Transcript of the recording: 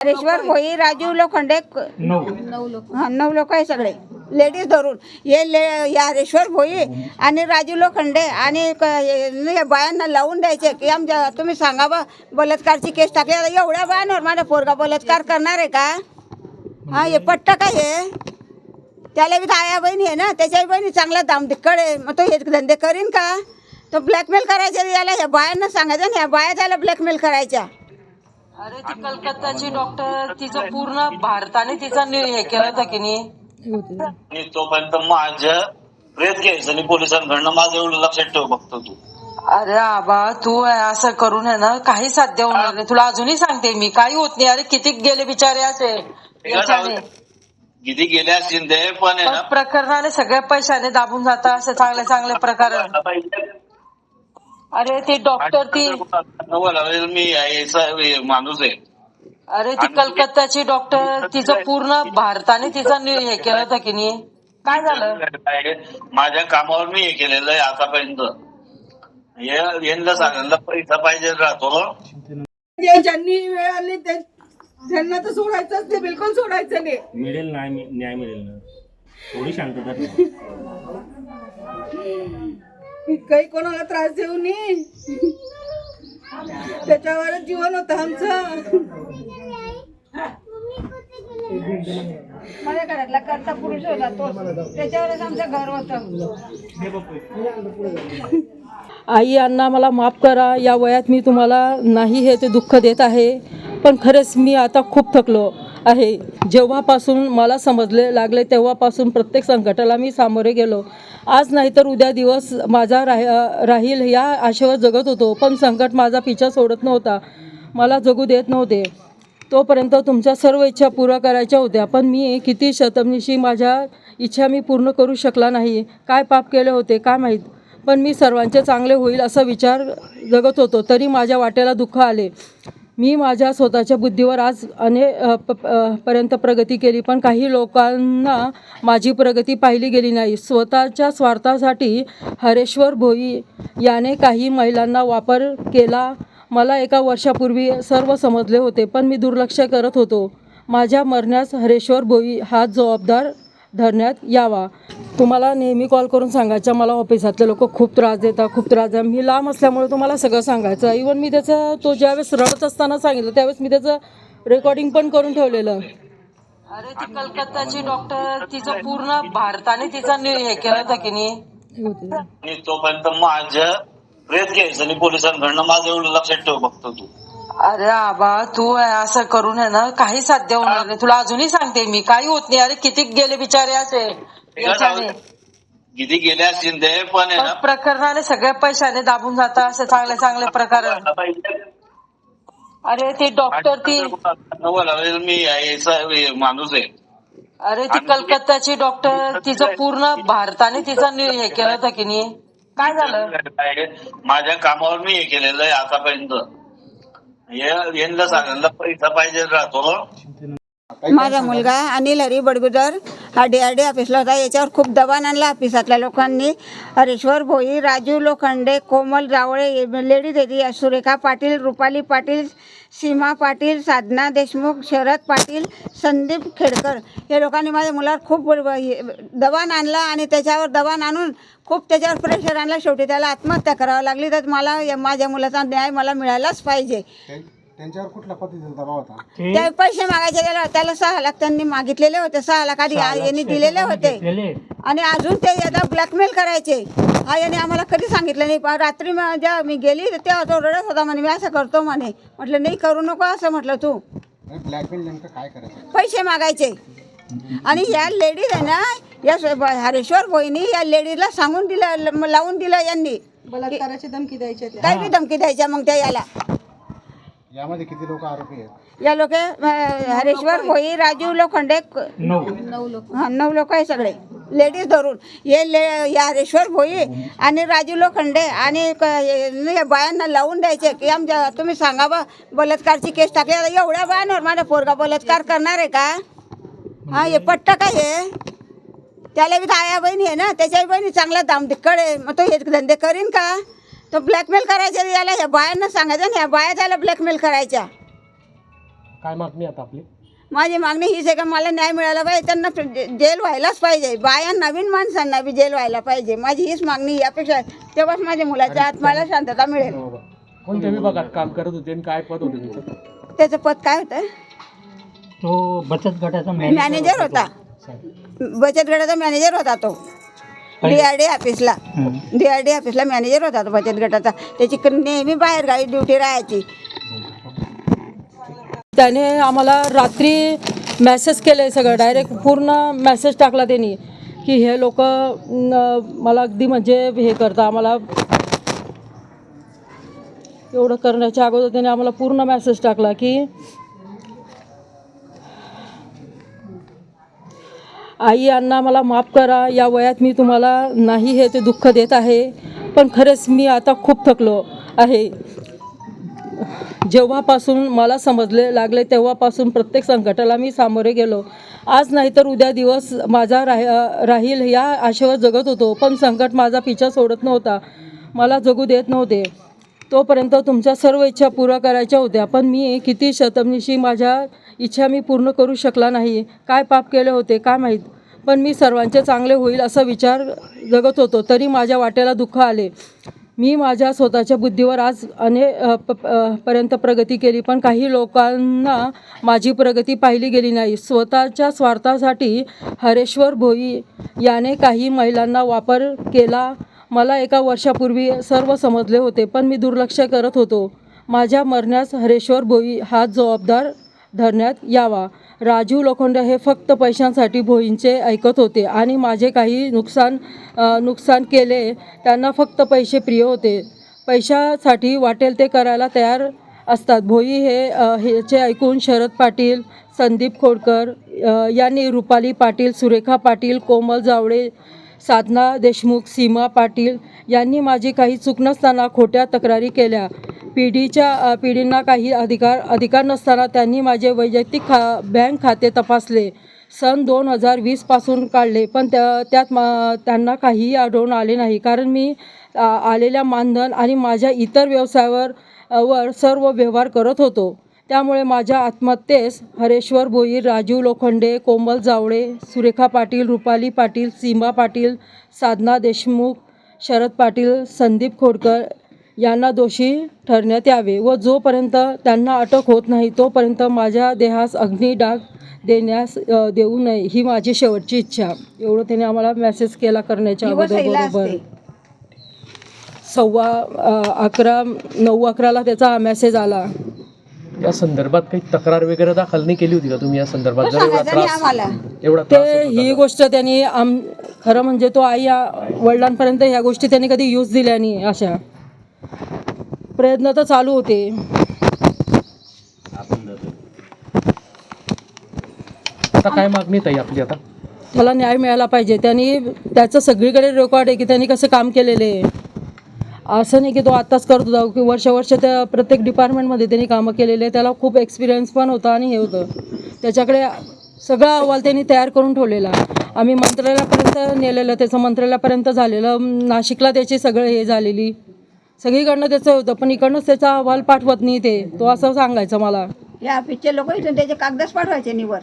हरेश्वर भोई, राजीव लोखंडे, 9 लोक आहे सगळे लेडीज धरून. या हरेश्वर भोई आणि राजीव लोखंडे आणि हे बायांना लावून द्यायचे की आमच्या तुम्ही सांगा बा बलात्कारची केस टाकली. एवढ्या बायांवर माझा पोरगा बलात्कार करणार आहे का? हा, हे पट्ट काय हे? त्याला बी आया बहिणी आहे ना, त्याच्या बहिणी चांगला दामदिक्कड आहे. मग तो हे धंदे करीन का? तो ब्लॅकमेल करायचा याला, ह्या बायांना सांगायचं ना, ह्या बाया त्याला ब्लॅकमेल करायच्या. अरे ती कलकत्ताची डॉक्टर, तिचं पूर्ण भारताने तिचा हे केलं होतं की नाही. तोपर्यंत माझं प्रेत घ्यायचं आणि पोलिसांकडनं माझं एवढं लक्षात ठेव फक्त तू. अरे आबा तू असं करून आहे ना, काही साध्य होणार नाही. तुला अजूनही सांगते मी, काही होत नाही. अरे किती गेले बिचारे असे याच्याने. किती गेले असतील ते पण आहे ना, प्रकरणाने सगळ्या पैशाने दाबून जातात असे चांगले चांगले प्रकार. अरे ती डॉक्टर ती मी माणूस आहे. अरे ती कलकत्ताची डॉक्टर, तिचं पूर्ण भारताने तिचं हे केलं होतं की नाही. काय झालं? माझ्या कामावर मी हे केलेलं आहे आतापर्यंत. यांना सांगायला पैसा पाहिजे राहतो. ज्यांनी वेळ आली त्यांना तर सोडायचंच नाही, बिलकुल सोडायचं नाही. मिळेल ना, न्याय मिळेल ना. थोडी शांतता काही कोणाला त्रास देऊ नये, त्याच्यावरच जीवन होतं आमचं. माझ्या घरातला करता पुरुष होता तो, त्याच्यावरच आमचं घर होतं. आई अण्णा मला माफ करा, या वयात मी तुम्हाला नाही हे ते दुःख देत आहे. पण खरंच मी आता खूप थकलो आहे. जेव्हापासून मला समजले लागले तेव्हापासून प्रत्येक संकटाला मी सामोरे गेलो. आज नाही तर उद्या दिवस माझा राहील या आशेवर जगत होतो. पण संकट माझा पिछा सोडत नव्हता, मला जगू देत नव्हते. तोपर्यंत तुमच्या सर्व इच्छा पूर्ण करायच्या होत्या. पण मी किती शतमनिशी माझ्या इच्छा मी पूर्ण करू शकला नाही. काय पाप केले होते काय माहीत. पण मी सर्वांचे चांगले होईल असा विचार जगत होतो. तरी माझ्या वाट्याला दुःख आले. मी माझ्या स्वतःच्या बुद्धीवर आज पर्यंत प्रगती केली, पण काही लोकांना माझी प्रगती पाहिली गेली नाही. स्वतःच्या स्वार्थासाठी हरेश्वर भोई याने काही महिलांना वापर केला. मला एका वर्षापूर्वी सर्व समजले होते, पण मी दुर्लक्ष करत होतो. माझ्या मरण्यास हरेश्वर भोई हा जबाबदार धरण्यात यावा. तुम्हाला नेहमी कॉल करून सांगायचं, मला ऑफिसातले लोक खूप त्रास देतात, खूप त्रास देतात. मी लांब असल्यामुळे तुम्हाला सगळं सांगायचं. इवन मी त्याचं तो ज्यावेळेस रडत असताना सांगितलं त्यावेळेस मी त्याचं रेकॉर्डिंग पण करून ठेवलेलं. अरे ती कलकत्ताची डॉक्टर, तिचं पूर्ण भारताने तिचं हे केलं होतं की नाही. तोपर्यंत माझं प्रेत घ्यायचं आणि पोलिसांकडनं माझं एवढं लक्षात ठेव फक्त तू. अरे आबा तू असं करून आहे ना, काही साध्य होणार नाही. तुला अजूनही सांगते मी, काही होत नाही. अरे किती गेले बिचारे असे याच्याने. किती गेले असतील ते पण आहे ना, प्रकरणाने सगळ्या पैशाने दाबून जातात असे चांगले चांगले प्रकार. अरे ती डॉक्टर ती मी माणूस आहे. अरे ती कलकत्ताची डॉक्टर, तिचं पूर्ण भारताने तिचं हे केलं होतं की नाही. काय झालं? माझ्या कामावर मी हे केलेलं आहे आतापर्यंत. यांना सांगायला पैसा पाहिजे राहतो. माझा मुलगा अनिल हरी बडगुजर हा DRD ऑफिसला होता. याच्यावर खूप दबाण आणला ऑफिसातल्या लोकांनी. हरेश्वर भोई, राजीव लोखंडे, कोमल जावळे, लेडीज होती, सुरेखा पाटील, रुपाली पाटील, सीमा पाटील, साधना देशमुख, शरद पाटील, संदीप खेडकर या लोकांनी माझ्या मुलावर खूप दबाण आणला आणि त्याच्यावर दबाण आणून खूप त्याच्यावर प्रेशर आणला. शेवटी त्याला आत्महत्या करावी लागली. तर मला माझ्या मुलाचा न्याय मला मिळालाच पाहिजे. त्यांच्यावर कुठला पद्धतीचा दबाव होता? ते पैसे मागायचे त्याला 6 लाख त्यांनी मागितलेले होते. 6 लाख आधी यांनी दिलेले होते आणि अजून ते याचा ब्लॅकमेल करायचे. हा याने आम्हाला कधी सांगितलं नाही. रात्री जेव्हा मी गेली तेव्हा तो रडत होता म्हणे, मी असं करतो म्हणे. म्हटलं नाही करू नको असं म्हटलं. तू ब्लॅकमेल नेमकं काय करायचं? पैसे मागायचे. आणि या लेडीज आहे ना, या हरेश्वर भोईनी या लेडीजला सांगून दिलं, लावून दिलं यांनी. बलात्काराची धमकी द्यायची. काही बी धमकी द्यायच्या. मग त्या याला यामध्ये किती लोक आरोपी आहेत? या लोक हरेश्वर भोई, राजीव लोखंडे, 9 लोक आहे सगळे लेडीज धरून. या हरेश्वर भोई आणि राजीव लोखंडे आणि हे बायांना लावून द्यायचे की आमच्या तुम्ही सांगा बा बलात्कारची केस टाकली. एवढ्या बायांवर माझा पोरगा बलात्कार करणार आहे का? हा, हे पट्ट काय हे? त्याला बी आया बहिणी आहे ना, त्याच्या बहिणी चांगला दामदिक्कड आहे. मग तो हे धंदे करीन का? तो ब्लॅकमेल करायचा याला, ह्या बायांना सांगायचं ना, ह्या बाया त्याला ब्लॅकमेल करायच्या. काय मागणी आता आपली? माझी मागणी हीच आहे का मला न्याय मिळाला पाहिजे, त्यांना जेल व्हायलाच पाहिजे, बाया नवीन माणसांना बी जेल व्हायला पाहिजे. माझी हीच मागणी यापेक्षा आहे. तेव्हाच माझ्या मुलाच्या आत्म्याला शांतता मिळेल. कोणत्या विभागात काम करत होते आणि काय पद होते तुमचं? त्याचं पद काय होतं? तो बचत गटाचा मॅनेजर होता. बचत गटाचा मॅनेजर होता तो. DRD ऑफिसला मॅनेजर होता तो बचत गटाचा. त्याची नेहमी बाहेर गाडी ड्युटी राहायची. त्याने आम्हाला रात्री मेसेज केले, सगळं डायरेक्ट पूर्ण मेसेज टाकला त्यांनी की हे लोक मला अगदी म्हणजे हे करता. आम्हाला एवढं करण्याच्या अगोदर त्याने आम्हाला पूर्ण मेसेज टाकला की आई अण्णा मला माफ करा, या वयात मी तुम्हाला नाही हे ते दुःख देत आहे, पण खरेच मी आता खूप थकलो आहे. जेव्हापासून मला समजले लागले तेव्हापासून प्रत्येक संकटाला मी सामोरे गेलो. आज नाही तर उद्या दिवस माझा राहील या आशेवर जगत होतो, पण संकट माझा पिछा सोडत नव्हता, मला जगू देत नव्हते. तोपर्यंत तुमच्या सर्व इच्छा पूर्ण करायच्या होत्या, पण मी किती शतमनिशी माझ्या इच्छा मी पूर्ण करू शकला नाही. काय पाप केले होते काय माहीत, पण मी सर्वांचे चांगले होईल असा विचार जगत होतो, तरी माझ्या वाट्याला दुःख आले. मी माझ्या स्वतःच्या बुद्धीवर आज पर्यंत प्रगती केली, पण काही लोकांना माझी प्रगती पाहिली गेली नाही. स्वतःच्या स्वार्थासाठी हरेश्वर भोई याने काही महिलांना वापर केला. मला एका वर्षापूर्वी सर्व समजले होते, पण मी दुर्लक्ष करत होतो. माझ्या मरण्यास हरेश्वर भोई हा जबाबदार धरण्यात यावा. राजू लोखंडे हे फक्त पैशांसाठी भोईंचे ऐकत होते आणि माझे काही नुकसान केले. त्यांना फक्त पैसे प्रिय होते. पैशासाठी वाटेल ते करायला तयार असतात. भोई हेचे ऐकून शरद पाटील, संदीप खोडकर यांनी रुपाली पाटील, सुरेखा पाटील, कोमल जावळे, साधना देशमुख, सीमा पाटील यांनी माझी काही चूक नसताना खोट्या तक्रारी केल्या. पिढींना काही अधिकार नसताना त्यांनी माझे वैयक्तिक बँक खाते तपासले. सन 2020 पासून काढले, पण त्यात त्यांना काहीही आढळून आले नाही, कारण मी आलेल्या मानधन आणि माझ्या इतर व्यवसायावर सर्व व्यवहार करत होतो. त्यामुळे माझ्या आत्महत्येस हरेश्वर भोई, राजू लोखंडे, कोमल जावळे, सुरेखा पाटील, रुपाली पाटील, सीमा पाटील, साधना देशमुख, शरद पाटील, संदीप खोडकर यांना दोषी ठरण्यात यावे व जोपर्यंत त्यांना अटक होत नाही तोपर्यंत माझ्या देहास अग्निडाग देऊ नये ही माझी शेवटची इच्छा. एवढं त्याने आम्हाला मेसेज केला करण्याच्या अगोदर. बरोबर 9:11 त्याचा मेसेज आला. या संदर्भात काही तक्रार वगैरे दाखल नाही केली होती का तुम्ही या संदर्भात? जर एवढा त्रास ही गोष्ट त्यांनी खरं म्हणजे तो आई वडिलांपर्यंत ह्या गोष्टी त्यांनी कधी यूज दिल्या नाही. अशा प्रयत्न तर चालू होते. आता काय मागणी ताई आपली? आता त्याला न्याय मिळाला पाहिजे. त्याचं सगळीकडे रेकॉर्ड आहे की त्यांनी कसं काम केलेलं आहे. असं नाही की तो आत्ताच करत होता की वर्ष त्या प्रत्येक डिपार्टमेंटमध्ये त्यांनी कामं केलेले. त्याला खूप एक्सपिरियन्स पण होता आणि हे होतं. त्याच्याकडे सगळा अहवाल त्यांनी तयार करून ठेवलेला. आम्ही मंत्रालयापर्यंत नेलेलं, त्याचं मंत्रालयापर्यंत झालेलं. नाशिकला त्याची सगळं हे झालेली, सगळीकडनं त्याचं होतं, पण इकडनंच त्याचा अहवाल पाठवत नाही. तो असं सांगायचं मला. या ऑफिसचे लोक इथून त्याचे कागदच पाठवायचे निवर.